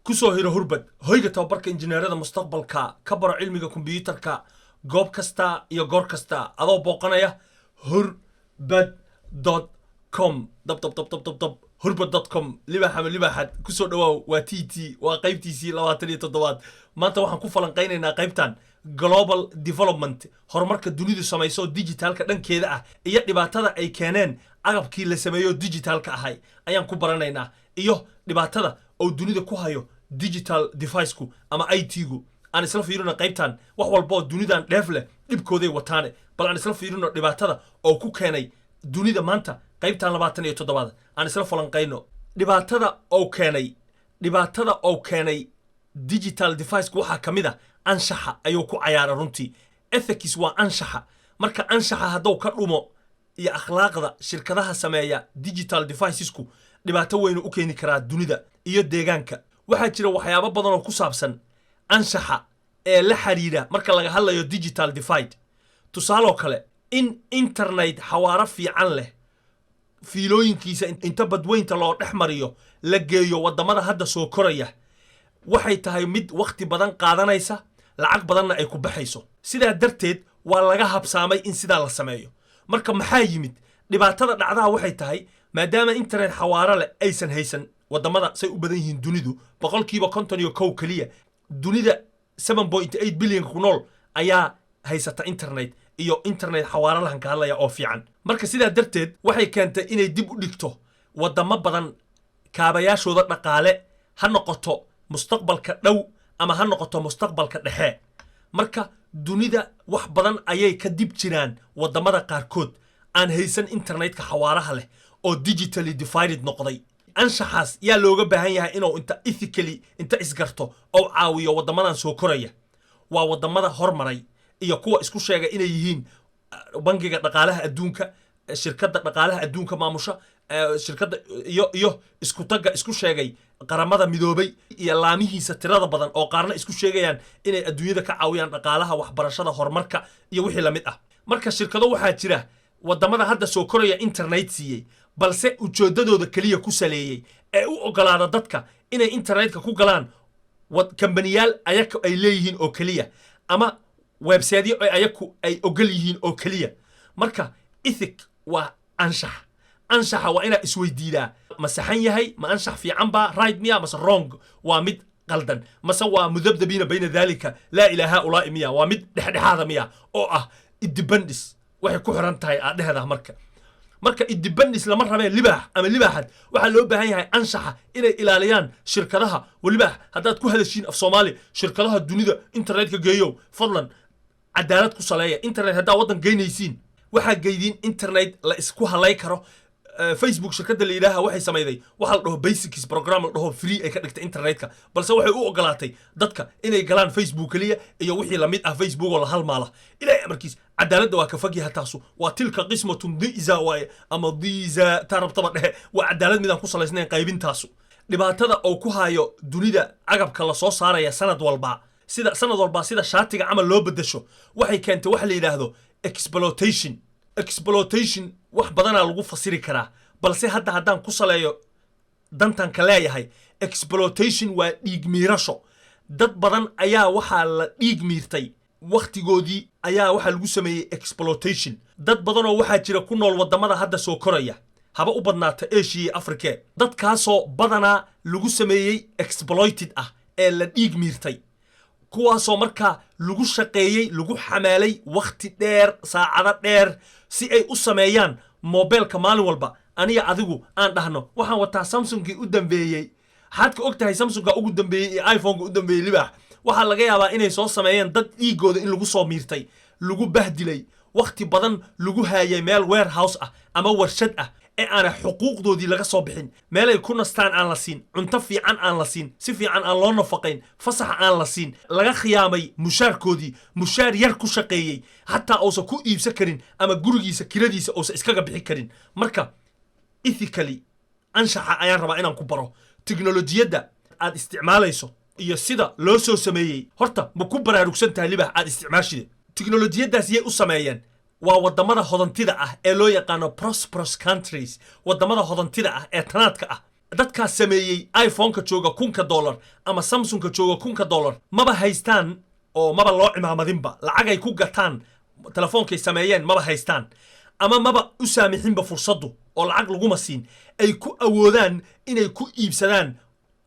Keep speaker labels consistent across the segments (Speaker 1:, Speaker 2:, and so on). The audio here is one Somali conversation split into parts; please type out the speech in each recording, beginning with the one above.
Speaker 1: kusoo hiro hurbad hoyga tababarka injineerada mustaqbalka ka baro cilmiga kombiyuutarka goob kasta iyo goor kasta adoo booqanaya hurbad.com hurbad.com libaaxad kusoo dhawaaw waa TT waa qaybtiisii 27 maanta waxaan ku falanqeynaynaa qaybtan global development horumarka dunidu samayso digitalka dhankeeda ah iyo dhibaatada ay keeneen agabkii la sameeyo digitalka ahay ayaan ku baranaynaa iyo dhibaatada oo dunida ku hayo digital device-ku ama IT-gu aan isla fiirino qaybtan wax walba oo dunidan dheef leh dhibkooday wataane bal aan isla fiirino dhibaatada oo ku keenay dunida maanta qaybtan 27 aan isla falanqeyno dhibaatada oo keenay digital device-ku waxa kamid ah anshaxa ayuu ku cayaara runtii ethics waa anshaxa marka anshaxa hadduu ka dhumo iyo akhlaaqda shirkadaha sameeya digital devices-ku dhibaato weyn u keeni karaa dunida iyo deegaanka waxaa jira waxyaabo badan oo ku saabsan anshaxa ee la xiriira marka laga hadlayo digital divide tusaale kale in internet xawaaro fiican leh fiilooyinkiisa inta badweynta loo dhex mariyo la geeyo wadamada hadda soo koraya waxay tahay mid waqti badan qaadanaysa lacag badanna ay ku baxayso sidaa darteed waa laga habsaamay in sidaa la sameeyo marka maxaa yimid dhibaatada dhacdaha waxay tahay maadaama internet xawaaro leh aysan haysan wadamada say u badan yihiin dunidu boqolkiiba 51 kaliya dunida 7.8 bilyan ku nool ayaa haysata internet iyo internet xawaaro lahan ka hadlaya oo fiican marka sidaa darteed waxay keentay inay dib u dhigto wadamo badan kaabayaashooda dhaqaale ha noqoto mustaqbalka dhow ama ha noqoto mustaqbalka dhexe marka dunida wax badan ayay ka dib jiraan wadamada qaarkood aan haysan internetka xawaaraha leh oo digitally divided noqday anshaxaas yaa looga baahan yahay inuu ethically isgarto oo caawiyo wadamadan soo koraya waa wadamada hormaray iyo kuwa isku sheegay inay yihiin bangiga dhaqaalaha adduunka shirkadda dhaqaalaha adduunka maamusha shirkadda iyo isku tagga isku sheegay qaramada midoobay iyo laamihiisa tirada badan oo qaarna isku sheegayaan inay adduunyada ka caawiyaan dhaqaalaha waxbarashada horumarka iyo wixii la mid ah marka shirkado waxaa jira wadamada hadda soo koraya internet siiyey balse ujeedadooda kaliya ku saleeyay ee u ogolaada dadka inay internetka ku galaan kambaniyaal ayaga ay leeyihiin oo kaliya ama website ayagu ay ogol yihiin oo kaliya marka ethic waa anshaxa waa inaa isweydiidaa ma saxan yahay ma anshax fiican baa right miya mase wrong waa mid qaldan mase waa mudabdabiina bayna daalika laa ilaaha ulaa'i miya waa mid dhexdhexaada miya oo ah independence waxay ku xiran tahay aadheheeda marka independence lama rabee libaax ama libaaxad waxaa loo baahan yahay anshaxa inay ilaaliyaan shirkadaha walibaax haddaad ku hadashiin af soomaali shirkadaha dunida internetka geeyo fadlan cadaalad ku saleeya internet haddaa waddan geynaysiin waxaa geydiin internet la isku halay karo Facebook shirkadda la ilaaha waxay sameeyday waxa la dhaho basics program la dhaho free ay ka dhigtay internetka balse waxay u ogolaatay dadka inay galaan Facebook kaliya iyo wixii la mid ah Facebook oo la halmaala ilaa amarkiis cadaaladda waa ka fogyahay taasu waa tilka qismatun dhiza waaye ama dhiza tarabtaba dhehe waa cadaalad midaan ku salaysnayn qaybintaasu dhibaatada oo ku hayo dunida agabka la soo saaraya sanad walba sida shaatiga camal loo bedesho waxay keentay wax la yiraahdo exploitation wax badanaa lagu fasiri karaa balse hadda haddaan ku saleeyo dantan ka leeyahay exploitation waa dhiig miirasho dad badan ayaa waxaa la dhiig miirtay waqtigoodii ayaa waxaa lagu sameeyey exploitation dad badanoo waxaa jira ku nool wadamada hadda soo koraya haba u badnaata Asia iyo Afrika dadkaasoo badanaa lagu sameeyey exploited ah ee la dhiig miirtay kuwaasoo markaa lagu shaqeeyey lagu xamaalay waqti dheer saacado dheer si ay u sameeyaan mobilka maalin walba aniga adigu aan dhahno waxaan wataa Samsung u dambeeyay waxaad ka ogtahay Samsung ugu dambeeyay iyo iPhone u dambeeyay libaax waxaa laga yaabaa inay soo sameeyeen dad dhiigooda in lagu soo miirtay lagu bahdilay waqti badan lagu haayay meel warehouse ah ama warshad ah ee aan xuquuqdoodii laga soo bixin meel ay ku nastaan aan la siin cunto fiican aan la siin si fiican aan loo nafaqayn fasax aan la siin laga khiyaamay mushaarkoodii mushaar yar ku shaqeeyay hatta uusan ku iibsan karin ama gurigiisa kiradiisa uusan iskaga bixin karin marka ethically anshaxa ayaan rabaa inaan ku baro tiknoolajiyadda aad isticmaalayso iyo sida loo soo sameeyay horta ma ku baraarugsan tahay libaax aad isticmaashide tiknoolajiyaddaas yay u sameeyeen waa wadamada hodantida ah ee loo yaqaano prosperous countries wadamada hodantida ah ee tanaadka ah dadkaas sameeyey iPhone-ka jooga $1,000 ama Samsung-ka jooga $1,000 maba haystaan oo maba loo cimaamadinba lacag ay ku gataan telefoonkay sameeyeen maba haystaan ama maba u saamixinba fursadu oo lacag laguma siin ay ku awoodaan inay ku iibsadaan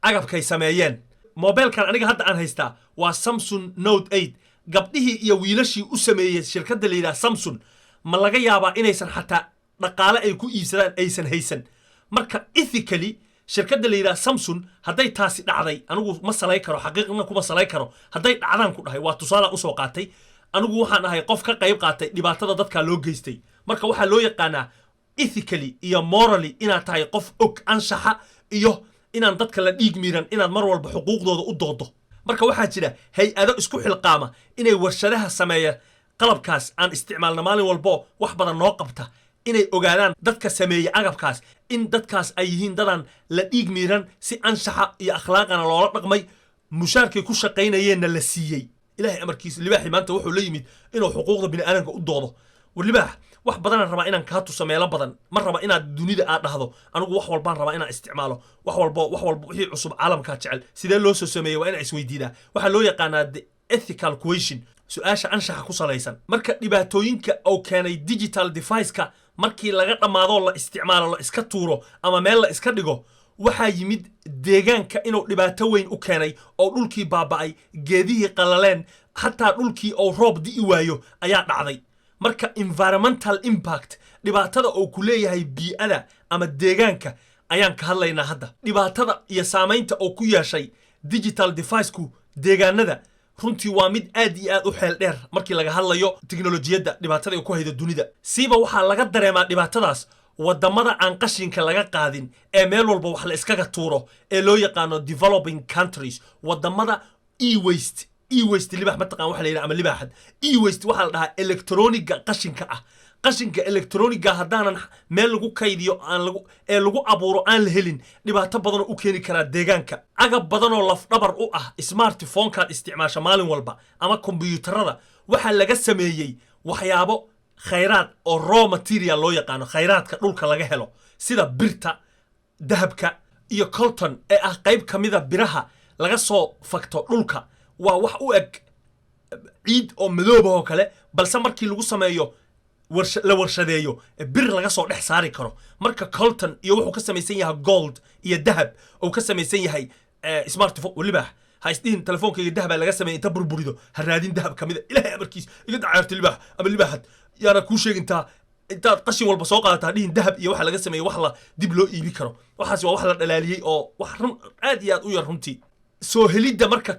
Speaker 1: agabkay sameeyeen mobilkan aniga hadda aan haystaa waa Samsung Note 8 gabdhihii iyo wiilashii u sameeyay shirkadda la yiraahdo Samsung ma laga yaabaa inaysan xataa dhaqaale ay ku iibsadaan aysan haysan marka ethically shirkadda la yiraahdo Samsung hadday taasi dhacday anigu ma salay karo xaqiiqna kuma salay karo hadday dhacdaan ku dhahay waa tusaale u soo qaatay anigu waxaan ahay qof ka qayb qaatay dhibaatada dadka loo geystay marka waxa loo yaqaanaa ethically iyo morally inaad tahay qof og anshaxa iyo inaan dadka la dhiig miiran inaad mar walba xuquuqdooda u doodo marka waxaa jira hay-ado isku xilqaama inay warshadaha sameeya qalabkaas aan isticmaalna maalin walbo wax badan noo qabta inay ogaadaan dadka sameeya agabkaas in dadkaas ay yihiin dadaan la dhiig miiran si anshaxa iyo akhlaaqana loola dhaqmay mushaarkay ku shaqaynayeenna la siiyey ilaahay amarkiisa libaaxi maanta wuxuu la yimid inuu xuquuqda bini'aadamka u doodo war libaax wax badanaan rabaa inaan kaa tuso meelo badan ma raba inaad dunida aad dhahdo anigu wax walbaan rabaa inaan isticmaalo wax walba wixii cusub caalamkaa jecel sidee loo soo sameeyey waa inaa isweydiidaa waxaa loo yaqaanaa the ethical question su-aasha anshaxa ku salaysan marka dhibaatooyinka uu keenay digital device-ka markii laga dhammaadoo la isticmaalo la iska tuuro ama meel la iska dhigo waxaa yimid deegaanka inuu dhibaato weyn u keenay oo dhulkii baaba'ay geedihii qalaleen xataa dhulkii oo roob di'i waayo ayaa dhacday marka environmental impact dhibaatada uu ku leeyahay bii'ada ama deegaanka ayaan ka hadlaynaa hadda dhibaatada iyo saamaynta uu ku yeeshay digital device-ku deegaanada runtii waa mid aad iyo aad u xeel dheer markii laga hadlayo tiknolojiyadda dhibaatada ay ku haydo dunida siiba waxaa laga dareemaa dhibaatadaas wadamada aan qashinka laga qaadin ee meel walba wax la iskaga tuuro ee loo yaqaano developing countries wadamada e-waste libax mataqaan waxa la yidhaha ama libaaxad e-waste waxaa la dhahaa electroniga qashinka ah qashinka electroniga haddaanan meel lagu kaydiyo lagu abuuro aan la helin dhibaato badanoo u keeni karaa deegaanka agab badanoo lafdhabar u ah smartphone-kaad isticmaasha maalin walba ama kombiyuutarada waxaa laga sameeyey waxyaabo khayraad oo raw material loo yaqaano khayraadka dhulka laga helo sida birta dahabka iyo colton ee ah qayb ka mida biraha laga soo fagto dhulka waa wax u eg ciid oo madooba oo kale balse markii lagu sameeyo la warshadeeyo bir laga soo dhex saari karo marka colton iyo wuxuu ka samaysan yahay gold iyo dahab oo ka samaysan yahay smartphone waliba ha isdiin telefoonkayga dahab laga sameeyay inta burburido ha raadin dahab kamida ilaahay amarkiis iga dacaartay libaax ama libaaxad yaana ku sheegintaa intaad qashin walba soo qaadataa dhihin dahab iyo waxa laga sameeyay wax la dib loo iibi karo waxaas waa wax la dhalaaliyey oo wax run aad iyo aad u yar runtii soo helidda marka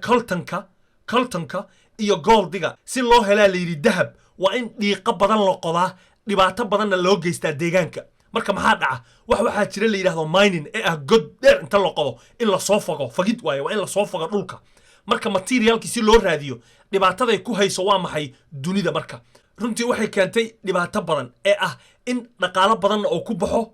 Speaker 1: coltonka iyo goldiga si loo helaa la yidhi dahab waa in dhiiqo badan la qodaa dhibaato badanna loo geystaa deegaanka marka maxaa dhaca waxaa jira la yidhaahdo mining ee ah god dheer inta la qodo in la soo fago fagid waaye waa in la soo fago dhulka marka materialkii si loo raadiyo dhibaataday ku hayso waa maxay dunida marka runtii waxay keentay dhibaato badan ee ah in dhaqaalo badanna oo ku baxo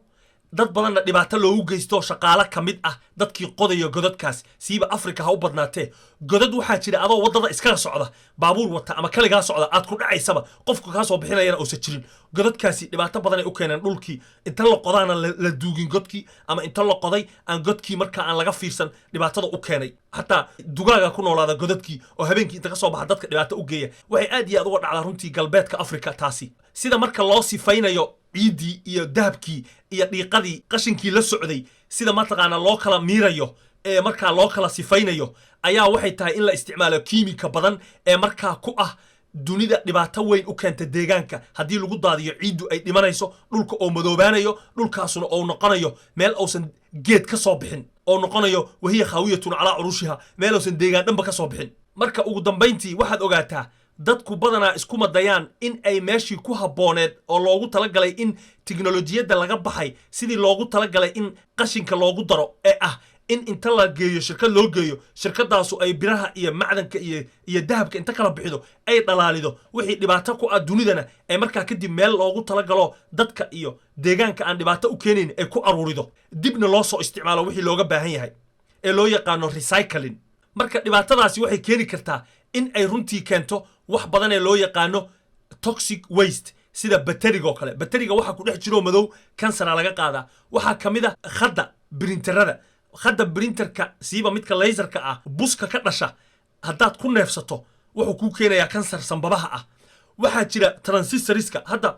Speaker 1: dad badanna dhibaato loogu geysto shaqaale ka mid ah dadkii qodaya godadkaas siiba Afrika ha u badnaatee godad waxaa jira adoo wadada iskaga socda baabuur wata ama kaligaa socda aad ku dhacaysaba qofku ka soo bixinayana oo jirin godadkaasi dhibaato badan ay u keeneen dhulkii inta la qodaana la duugin godkii ama inta la qoday aan godkii marka aan laga fiirsan dhibaatada u keenay hatta dugaaga ku noolaada godadkii oo habeenkii inta ka soo baxa dadka dhibaato u geeya waxay aad iyo aad uga dhacdaa runtii galbeedka Afrika taasi sida marka loo sifaynayo ciidii iyo dahabkii iyo dhiiqadii qashinkii la socday sida mataqaana loo kala miirayo ee markaa loo kala sifaynayo ayaa waxay tahay in la isticmaalo kiimika badan ee markaa ku ah dunida dhibaato weyn u keenta deegaanka haddii lagu daadiyo ciiddu ay dhimanayso dhulka oo madoobaanayo dhulkaasuna oo noqonayo meel uusan geed ka soo bixin oo noqonayo wahiya khawiyatun calaa curushiha meel uusan deegaan dhanba ka soo bixin marka ugu dambayntii waxaad ogaataa dadku badanaa isku madayaan in ay meeshii ku habbooneed oo loogu talagalay in tiknolojiyadda laga baxay sidii loogu talagalay in qashinka loogu daro ee ah in inta la geeyo shirkad loo geeyo shirkadaasu ay biraha iyo macdanka iyo dahabka inta kala bixido ay dhalaalido wixii dhibaato ku ah dunidana ay markaa kadib meel loogu talagalo dadka iyo deegaanka aan dhibaato u keenayn ay ku aruurido dibna loo soo isticmaalo wixii looga baahan yahay ee loo yaqaano recycling marka dhibaatadaasi waxay keeni kartaa in ay runtii keento wax badan ee loo yaqaano toxic waste sida batteriga oo kale batteriga waxa ku dhex jiro madow kansar laga qaadaa waxa kamid ah khadda brinterada hadda brinterka siiba midka laserka ah buska ka dhasha haddaad ku neefsato wuxuu kuu keenayaa kansar sanbabaha ah waxaa jira transistoriska hadda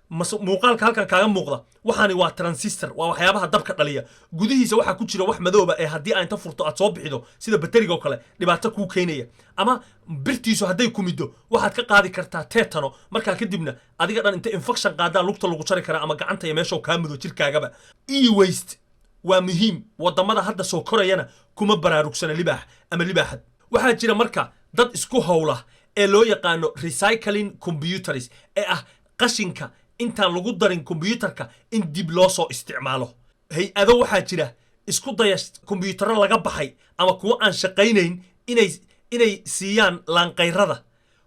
Speaker 1: muuqaalka halkan kaaga muuqda waxaani waa transistor waa waxyaabaha dabka dhaliya gudihiisa waxaa ku jira wax madooba ee haddii aan inta furto aad soo bixido sida bateriga oo kale dhibaato kuu keenaya ama birtiisu hadday kumido waxaad ka qaadi kartaa tetano markaa kadibna adiga dhan inta infection qaadaa lugta lagu jari karaa ama gacanta iyo meesha kaa mudo jirkaagaba e-waste waa muhiim wadamada hadda soo korayana kuma baraarugsana libaax ama libaaxad waxaa jira marka dad isku howla ee loo yaqaano recycling computers ee ah qashinka intaan lagu darin kombiyuutarka in dib loo soo isticmaalo hay-ado waxaa jira isku daya kombiyuutarro laga baxay ama kuwo aan shaqaynayn inay siiyaan laanqayrada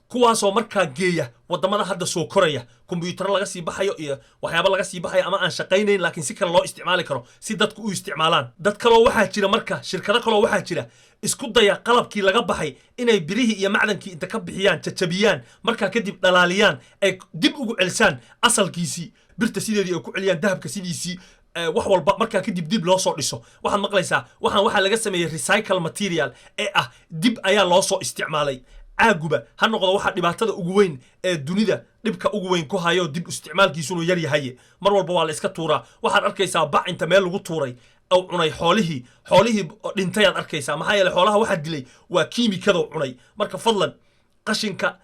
Speaker 1: kuwaasoo markaa geeya wadamada hadda soo koraya kombiyuutarro laga sii baxayo iyo waxyaaba laga sii baxayo ama aan shaqaynayn laakiin si kale loo isticmaali karo si dadku u isticmaalaan dad kaloo waxaa jira marka shirkado kaloo waxaa jira isku daya qalabkii laga baxay inay birihii iyo macdankii inta ka bixiyaan jajabiyaan markaa kadib dhalaaliyaan ay dib ugu celisaan asalkiisii birta sideedii ay ku celiyaan dahabka sidiisii wax walba markaa kadib dib loo soo dhiso waxaad maqlaysaa waxaa laga sameeyey recycle material ee ah dib ayaa loo soo isticmaalay caaguba ha noqdo waxaa dhibaatada ugu weyn ee dunida dhibka ugu weyn ku hayo dib isticmaalkiisunu yar yahay mar walba waa la iska tuuraa waxaad arkaysaa bac inta meel lagu tuuray أو عناي حوله دينتيان أركيسا ما هي الحولها واحد دلي وكيمي كذا عناي مركب فضلا قشنك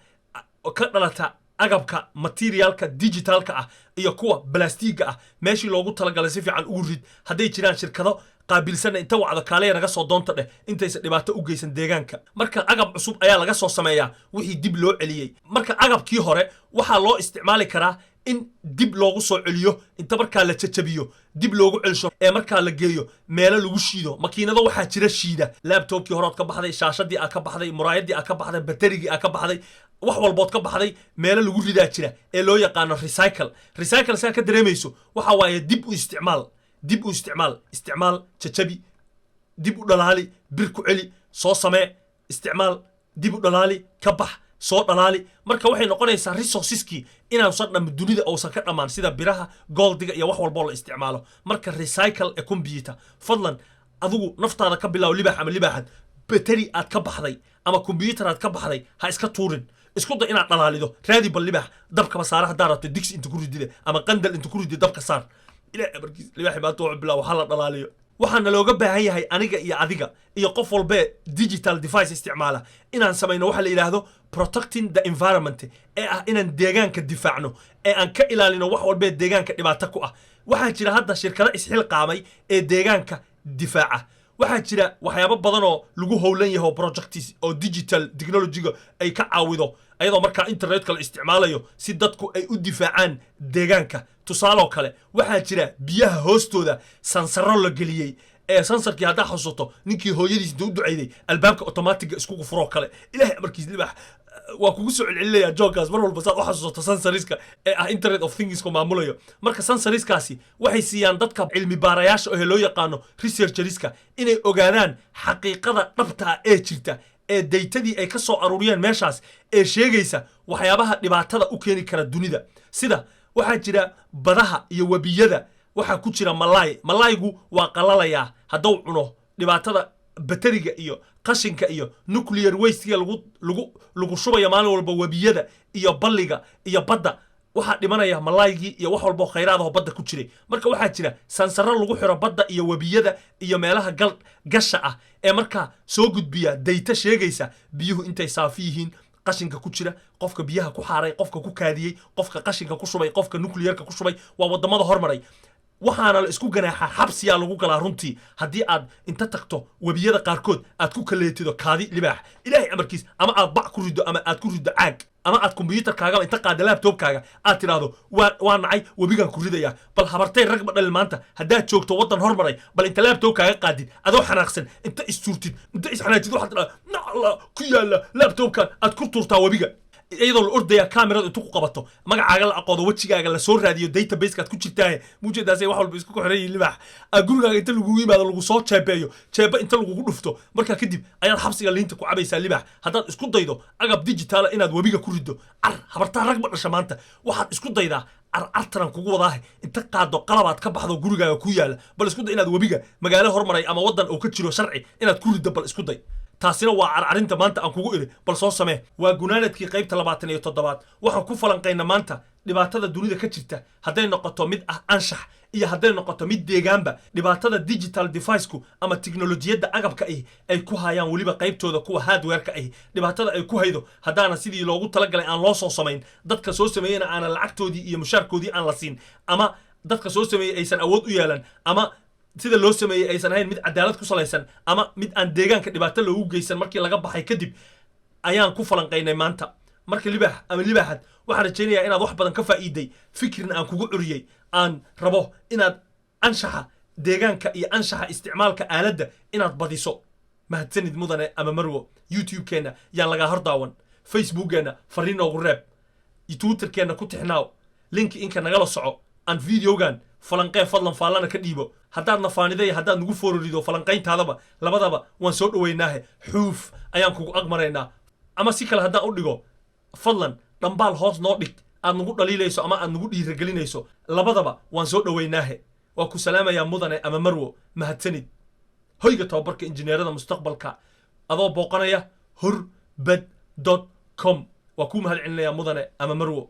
Speaker 1: كنلتا أجابك ماتيريالك ديجيتالك يكوا بلاستيكا ماشي لوجو تلاقي سيفي عن أوريد هدي تيران شركة قابل سنة أنت وعد كالية نقص ضنطة أنت يسلبات أوجيسن ديجانك مركب أجاب عصوب أيا لقص سمايا وهي دب لو عليه مركب أجاب كي هره وحلا استعمال كرا إن دب لوجو صو عليه أنت مركب لا تتبيه دب لوجو علشة مركب لجيو ماله لوجو شيده ماكينة ده واحد ترى شيده لابتوب كي هرات كبح هذي شاشة دي أكبح هذي مراية دي أكبح هذي بطارية أكبح هذي wax walbood ka baxday meel lagu ridaa jira ee loo yaqaan recycle saa ka dareemayso waxa waaye dib u isticmaal jajabi dib u dhalaali bir ku celi soo samee isticmaal dib u dhalaali ka bax soo dhalaali marka waxay noqonaysaa resourceski inaan soo dham dunida oo ka dhamaan sida biraha goldiga iyo wax walbo la isticmaalo marka recycle ee computer fadlan adigu naftaada ka bilaw libax ama libaxad battery aad ka baxday ama computer aad ka baxday ha iska tuurin isku day inaad dhalaalido raadi bal libax dabka basaaraha daarto digsi inta ku ridide ama qandal inta ku ridide dabka saar ilaa markiis libax baa too bilaa waxa la dhalaaliyo waxaana looga baahan yahay aniga iyo adiga iyo qof walba digital device isticmaala inaan sameeyno waxa la yiraahdo protecting the environment ee ah inaan deegaanka difaacno ee aan ka ilaalino wax walba deegaanka dhibaato ku ah waxa jira hadda shirkado isxil qaamay ee deegaanka difaaca waxaa jira waxyaabo badan oo lagu howlan yahay projects oo digital technology ay ka caawido ayadoo marka internet la isticmaalayo si dadku ay u difaacaan deegaanka tusaale kale waxaa jira biyaha hoostooda sansaro la geliyay ee sansarkii hadda xasuusto ninkii hooyadiis u duceeyay albaabka automatic isku furo kale ilaahay markiis libax waa kugu soo celcelinaya jooggaas mar walba saad u xasuusto sansariska ee ah internet of things ko maamulayo marka sansariskaasi waxay siiyaan dadka cilmi baarayaasha oo loo yaqaano researcherska inay ogaadaan xaqiiqada dhabta ee jirta ee daytadii ay ka soo aruuriyeen meeshaas ee sheegaysa waxyaabaha dhibaatada u keeni kara dunida sida waxaa jira badaha iyo wabiyada waxaa ku jira malaygu waa qalalaya hadduu cuno dhibaatada bateriga iyo qashinka iyo nuclear waste lagu shubaya maalin walba wabiyada iyo balliga iyo badda waxaa dhimanaya malaygii iyo wax walba khayraadaha badda ku jiray marka waxaa jira sansaro lagu xiro badda iyo wabiyada iyo meelaha gasha ah ee markaa soo gudbiya dayta sheegaysa biyuhu intay saafi yihiin qashinka ku jira qofka biyaha ku xaaray qofka ku kaadiyay qofka qashinka ku shubay qofka nuclearka ku shubay waa wadamada hormaray waxaana la isku ganaaxa xabsiya lagu galaa runtii haddii aad inta tagto wabiyada qaarkood aad ku kaleetido kaadi libaax ilaahay amarkiis ama aad bac ku rido ama aad ku rido caag ama aad computerkaaga inta qaada laptopkaaga aad tiraahdo waa nacay wabigan ku ridaya bal habartay rag badal maanta haddaad joogto wadan hormaray bal inta laptopkaaga qaadid adoo xanaaqsan inta istuurtid inta isxanaajid waxaad tiraahdo nacla ku yaala laptopka aad ku tuurtaa wabiga iyadoo la ordaya kaamirada intuu ku qabato magacaaga la aqoodo wajigaaga la soo raadiyo database aad ku jirtaa muujeedaasay wax walba isku xirayay libax gurigaaga inta lagu yimaado lagu soo jeeba inta lagu dhufto marka kadib ayaad xabsiga liinta ku cabaysaa libax haddaad isku daydo agab digital inaad wabiga ku rido habartaa rag ma dhasha maanta waxaad isku daydaa carcartaran kugu wadaahe inta qaado qalabaad ka baxdo gurigaaga ku yaala bal isku day inaad webiga magaalo hormaray ama waddan oo ka jiro sharci inaad ku riddo bal isku day taasina waa carcarinta maanta aan kugu iri bal soo samee waa gunaanadkii qaybta 27 waxaan ku falanqaynaa maanta dhibaatada dunida ka jirta hadday noqoto mid ah anshax iyo hadday noqoto mid deegaanba dhibaatada digital device-ku ama tiknolojiyadda agabka ay ku hayaan weliba qaybtooda kuwa hardware-ka dhibaatada ay ku haydo haddaana sidii loogu talagalay aan loo soo samayn dadka soo sameeyena aanan lacagtoodii iyo mushaarkoodii aan la siin ama dadka soo sameeyey aysan awood u yeelan ama sida loo sameeyey aysan ahayn mid cadaalad ku salaysan ama mid aan deegaanka dhibaato loogu geysan markii laga baxay kadib ayaan ku falanqaynay maanta marka libaax ama libaaxad waxaan rajaynayaa inaad wax badan ka faa'iiday fikirna aan kugu curiyey aan rabo inaad anshaxa deegaanka iyo anshaxa isticmaalka aaladda inaad badiso mahadsanid mudane ama marwo youtube-keenna yaan lagaa hor daawan facebookeenna fariin noogu reeb twitterkeenna ku tixnaaw linki inka nagala soco aan videogan falanqee fadlan faallana ka dhiibo haddaad nafaaniday haddaad nagu foororido falanqayntaadaba labadaba waan soo dhoweynaahe xuuf ayaan kugu aqmaraynaa ama si kale haddaan u dhigo fadlan dhambaal hoos noo dhig aad nagu dhaliilayso ama aad nagu dhiiragelinayso labadaba waan soo dhoweynaahe waa ku salaamayaa mudane ama marwo mahadsanid hoyga tababarka injineerada mustaqbalka adoo booqanaya hurbad.com waa kuu mahad celinayaa mudane ama marwo